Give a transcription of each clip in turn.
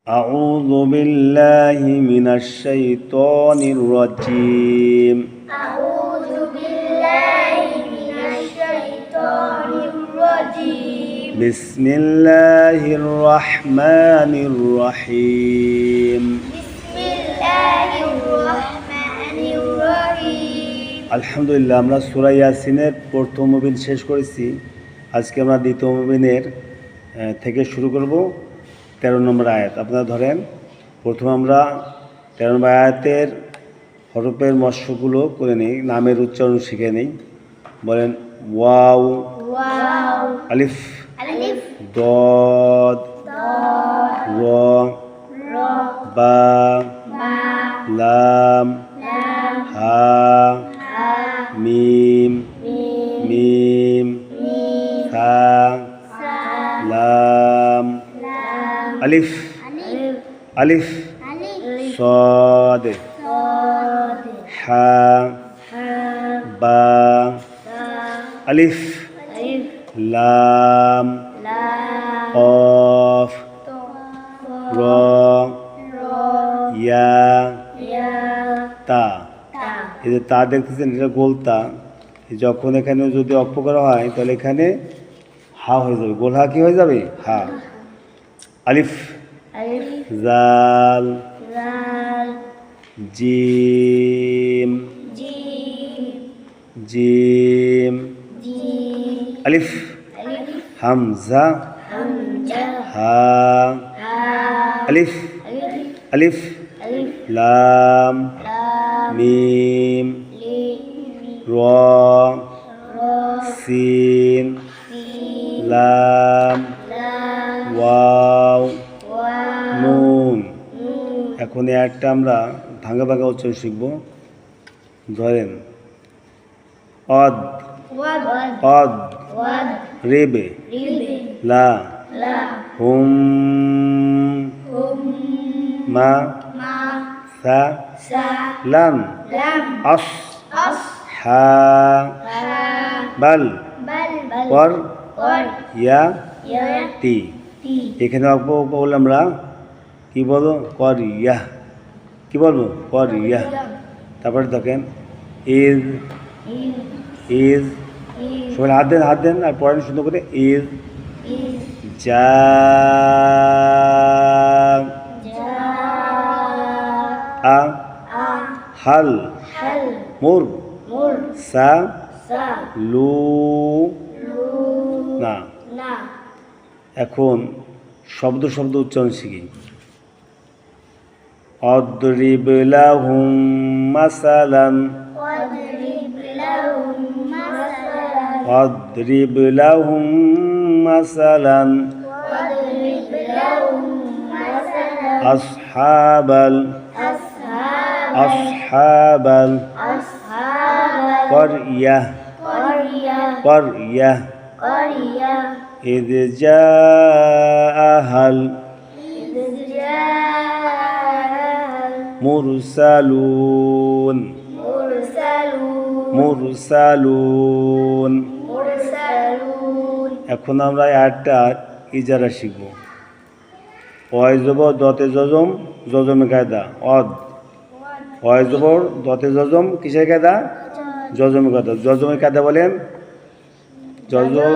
أعوذ بالله من الشيطان الرجيم أعوذ بالله من الشيطان الرجيم بسم الله الرحمن الرحيم بسم الله الرحمن الرحيم আলহামদুলিল্লাহ আমরা সূরা ইয়াসিনের প্রথম মুবিন শেষ করেছি। আজকে আমরা দ্বিতীয় মুবিনের থেকে শুরু করব 13 নম্বর আয়াত। আপনারা ধরেন প্রথমে আমরা 13 নম্বর আয়াতের হরফের মস্যগুলো করে নিই, নামের উচ্চারণ শিখে নিই। বলেন ওয়াও, واو আলিফ, ألف দদ, ضاد র, ر বা, با লাম, لام হা, ها মিম, ميم মিম, ميم সা, سا লাম, لام আলিফ, ألف আলিফ, ألف সদ, صاد হা, ها বা, با আলিফ, ألف লাম, لام কফ, র, را ইয়া, يا তা। تا এই যে তা দেখতেছেন, এটা গোলতা। যখন এখানে যদি অক্ষ করা হয় তাহলে এখানে হা হয়ে যাবে, গোল হা কি হয়ে যাবে? হা। আলিফ, ألف জাল, زال জিম, جيم জিম, جيم আলিফ, ألف হামজা, همزة হা, ها আলিফ, ألف আলিফ, ألف লাম, لام মিম, لام র, را সিন, سين লাম, لام ওয়াও, واو নুন। نون এখন এই আয়াতটা আমরা ভাঙা ভাঙা উচ্চারণ শিখব। ধরেন অদ, ود অদ, ود রেবে, رب লা, لا হুম, هم মা, ما সা, سا লাম, لم আস, أص হা, ها বাল, بل পর, قر ইয়া, يا তি। تي এখানে অল্প বললে আমরা কি বলবো? কর ইয়া। কি বলবো? কর ইয়া। তারপরে দেখেন ইজ, إذ ইজ, إذ সবাই হাত দেন আর পড়েন সুন্দর করে। ইজ إذ যা, جاء আ, হাল, حل মুর, مر সা, سا লু, لو না। نا এখন শব্দ শব্দ উচ্চারণ শিখি। অদ্রিব লাহুম মাসালান, واضرب لهم مثلا অদ্রিব লাহুম মাসালান واضرب لهم مثلا আসহাবাল, أصحاب আসহাবাল أصحاب করিয়া, قرية করিয়া قرية ইদ জাআহাল إذ جاء মুরসালুন, المرسلون মুরসালুন। مرسلون এখন আমরা আয়াতটা ইজারা শিখব। অয় জবর দতে জজম, জজমে কায়দা অদ। অয় জবর দতে জজম, কিসের কায়দা? জজমে কায়দা। জজমের কায়দা বলেন জজম।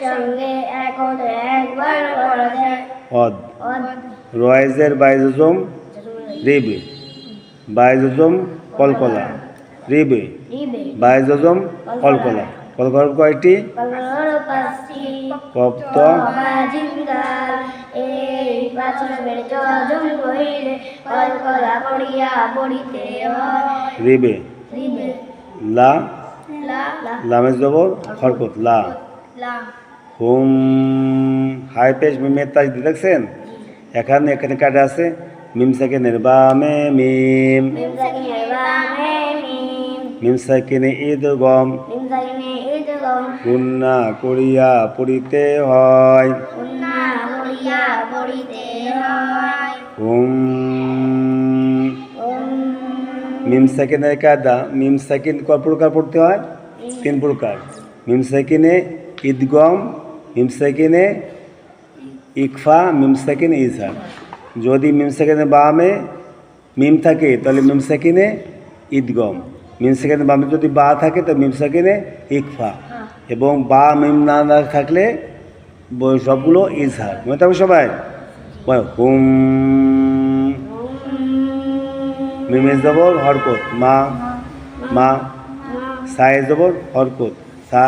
সঙ্গে এক হতে একবার করা যায় অদ, রয়েজের বাইজম, রিবে, বাইজম কলকলা, রিবে, বাইজম কলকলা। কলকলা কয়টি? কপ্ত, এই বাছরের জজন কইলে কলকলা পড়িয়া পড়িতে হয় রিবে, রিবে লা, লা লা লামের জবর খরকত, লা। লা হুম, হাই পেশ মিমের তাজ দেখছেন? এখানে এখানে কাটা আছে মিম সাকিনের বামে মিম, মিম সাকিনের বামে মিম মিম সাকিনে ঈদ গম, মিম সাকিনে ইদগম গুন্না করিয়া পড়িতে হয়। উন্না করিয়া পড়িতে হয় হুম, উম মিম সাকিনের কায়দা, মিম সাকিন কয় প্রকার পড়তে হয়? 3 প্রকার। মিম সাকিনে ঈদগম, মিম সাকিনে ইকফা মিম সাকিন ইজহার। যদি মিম সাকিনের বামে মিম থাকে তাহলে মিম সাকিনে ঈদগম, মিম সাকিনের বামে যদি বা থাকে তো মিম সাকিনে ইকফা, এবং বা মিম না থাকলে সবগুলো ইজহার। মনে থাকবে সবাই? হুম, মিমে জবর হরকত মা, মা, সায়ে জবর হরকত সা,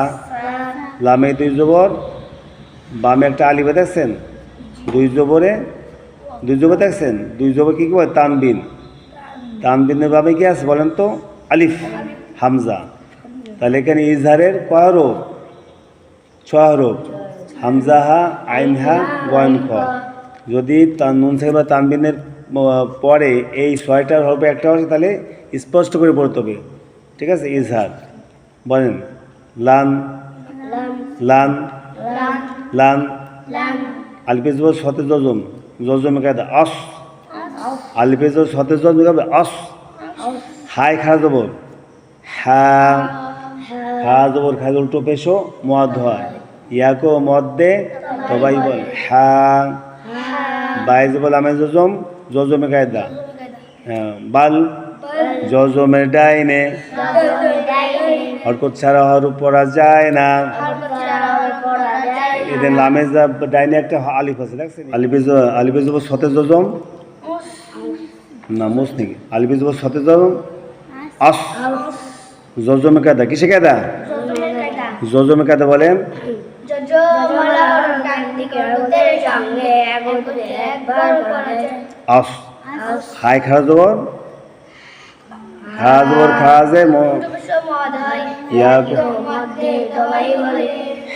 লামে দুই জবর, বামে একটা আলিফ দেখছেন, দুই জবর দেখছেন, দুই জবর কি বলে তানবিন, তানবিনের বামে কি আছে বলেন তো? আলিফ হামজা। তাহলে এখানে ইজহারের কয় হরফ? 6 হরফ, হামজা হা, আইন হা, গয়ন খ। যদি নুন সাকিন বা তানবিনের পরে এই 6টার হরফে একটা আসে তাহলে স্পষ্ট করে পড়তে হবে, ঠিক আছে? ইজহার বলেন লান, লান, লান, আলিফে জবর সতে জজম, জজমে কায়দা আস, আলিফে জবর সতে জজম হবে আস। হাই খা জবর হা, খা জবর খা উল্টো পেশো মদ হয়, ইয়াকো মদ দে সবাই বল হা। বাই জবর লামে জজম, জজমে কায়দা বাল, জজমের ডাইনে, হরকত ছাড়া হরফ পড়া যায় না। এদের লামে ডাইনে একটা আলিফ আছে দেখছেন, আলিফে জবর সতে জজম না মুস নাকি, আলিফে জবর সতে জজম আস, জজমে কায়দা কিসে কায়দা? জজমে কায়দা বলেন আস। হাই খা জবর, খা জবর খা যে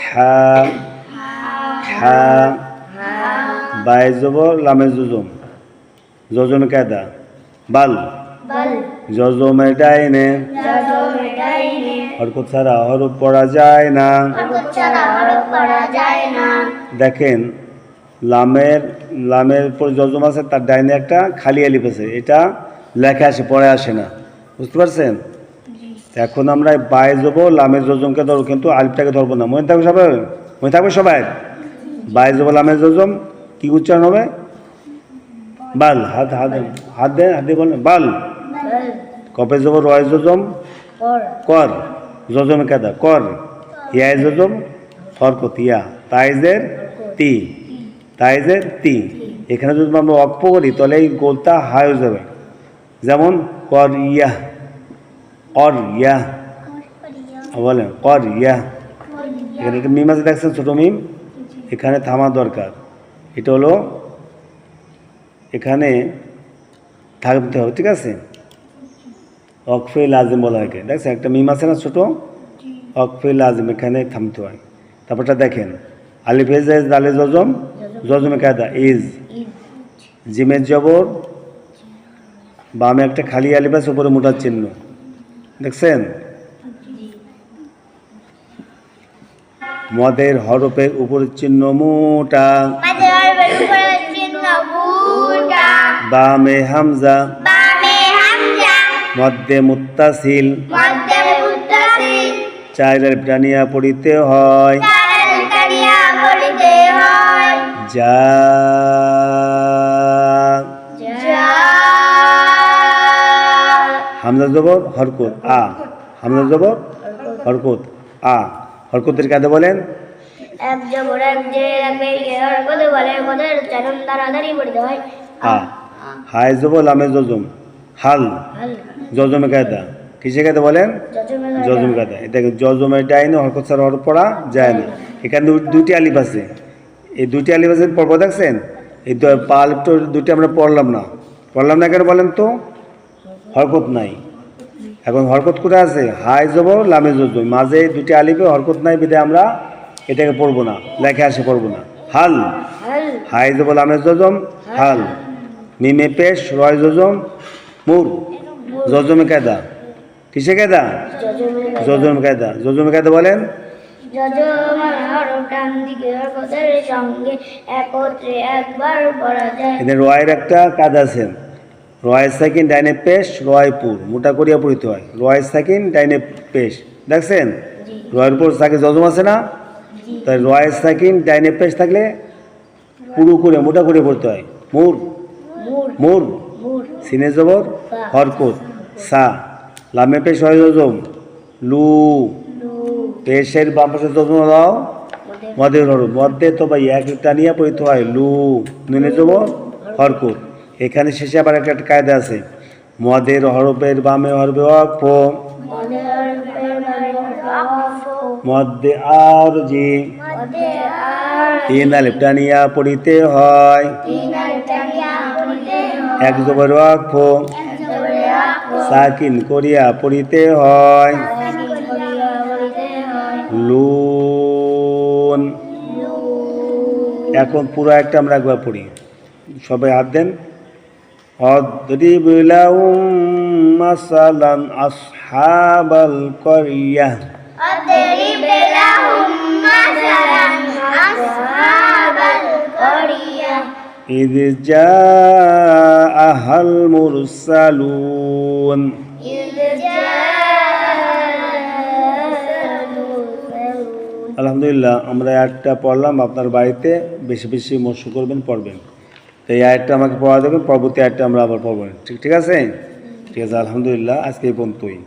হা, হা, বাই জবর লামে জজম, জজমে কায়দা বাল, জজমে ডাইনে, হরকত ছাড়া হরফ পড়া যায় না। দেখেন লামের উপর জজম আছে, তার ডাইনে একটা খালি আলিফ আছে, এটা লেখা আসে পড়ে আসে না, বুঝতে পারছেন? এখন আমরা বাই যাব লামের জজমকে ধরবো কিন্তু আলিফটাকে ধরবো না। মনে থাকবে সবাই? মনে থাকবে সবাই? বাই যাব লামের জজম কি উচ্চারণ হবে? বাল, হাত হাত হাত দেন, হাত দিয়ে বলেন বাল। কপে যাব রয় জজম কর, জজমে কায়দা কর, ইয়ায় জজম হরকত ইয়া, তাইজের তি, তাইজের তি। এখানে যদি আমরা অক্ষ করি তাহলে এই গোলটা হাই হয়ে যাবে, যেমন কর ইয়া, কর ইয়া বলেন কর ইয়া। এখানে একটা মিম আছে দেখছেন, ছোটো মিম, এখানে থামা দরকার। এটা হলো এখানে থাকতে হবে, ঠিক আছে? অকফে লাজিম বলা হয়, দেখছেন একটা মিম আছে না ছোটো, অকফে লাজিম, এখানে থামতে হয়। তারপরটা দেখেন আলিফে দালে জজম, জজমে কায়দা ইজ, জিমের জবর বামে একটা খালি আলিফ আছে, উপরে মোটার চিহ্ন দেখছেন। মদের হরফের উপরের চিহ্ন মোটা, বামে হামজা, মধ্যে মুত্তাসিল, চাইলের প্রাণিয়া পড়িতে হয়, যা হামজা জবর হরকত আ, হামজা জবর হরকত আ, হরকতের কায়দা বলেন এক জবর এক যে এক বেরিয়ে হরকত বলে ওদের উচ্চারণ তাড়াতাড়ি পড়তে হয় আ। হাই জবর লামে জজম হাল, জজমে কায়দা কিসে কায়দা বলেন? জজমে কায়দা। এটা জজমের ডাইনে হরকত ছাড়া হরফ পড়া যায় না। এখানে দুইটি আলিফ আছে, এই দুইটি আলিফ আছে পড়বো দেখছেন, এই পা আলিফটা দুইটি আমরা পড়লাম না কেন বলেন তো? হরকত নাই। এখন হরকত করে আছে হাই জবর লামে জজম, মাঝে দুইটি আলিফে হরকত নাই বিধে আমরা এটাকে পড়বো না, লেখা আসে পড়বো না। হাল, হাই জবর লামে জজম হাল, মিমে পেশ রয় জজম মুর, জজমে কায়দা কিসে কায়দা? জজমে কায়দা। জজমে কায়দা বলেন এদের রয়ের একটা কাজ আছে, রয়ের সাকিন ডাইনে পেশ রয়পুর মোটা করিয়া পড়িতে হয়, রয়ের সাকিন ডাইনে পেশ দেখছেন, রয়ের উপর সাকিন জজম আছে না, তাই রয়ের সাকিন ডাইনে পেশ থাকলে পুরো করে মোটা করে পড়তে হয়। মুর মুর মুর মুর সিনে জবর হরকত সা লামে পেশ হয় জজম লু লু পেশের বাম পাশে জজম দাও মদের হরফ মধ্যে তো ভাই এক টানিয়া পড়িতে হয় লু নুনে জবর হরকত। এখানে শেষে আবার একটা কায়দা আছে মদের হরফের বামে হরফে ওয়াকফ মদের আফু মধ্যে আর জি মদে আর তিন আলিফ টানিয়া পড়িতে হয় তিন আলিফটানিয়া পড়িতে হয় এক জবর ওয়াকফ জবরে আফু সাকিন করিয়া পড়িতে হয় সাকিন করিয়া পড়িতে হয় লুন। লু এখন পুরো একটা আমরা একবার পড়ি, সবাই হাত দেন। অদ্রিব লাহুম মাসালান আসহাবাল করিয়া أضرب لهم مثلا أصحاب القرية إذ جاءها المرسلون إذ جاء المرسلون আলহামদুলিল্লাহ আমরা আয়াতটা পড়লাম, আপনার বাড়িতে বেশি বেশি মস্য করবেন, পড়বেন। তো এই আয়াতটা আমাকে পড়া দেবেন, পরবর্তী আয়াতটা আমরা আবার পড়বেন। ঠিক ঠিক আছে, ঠিক আছে। আলহামদুলিল্লাহ, আজকে এই পর্যন্তই।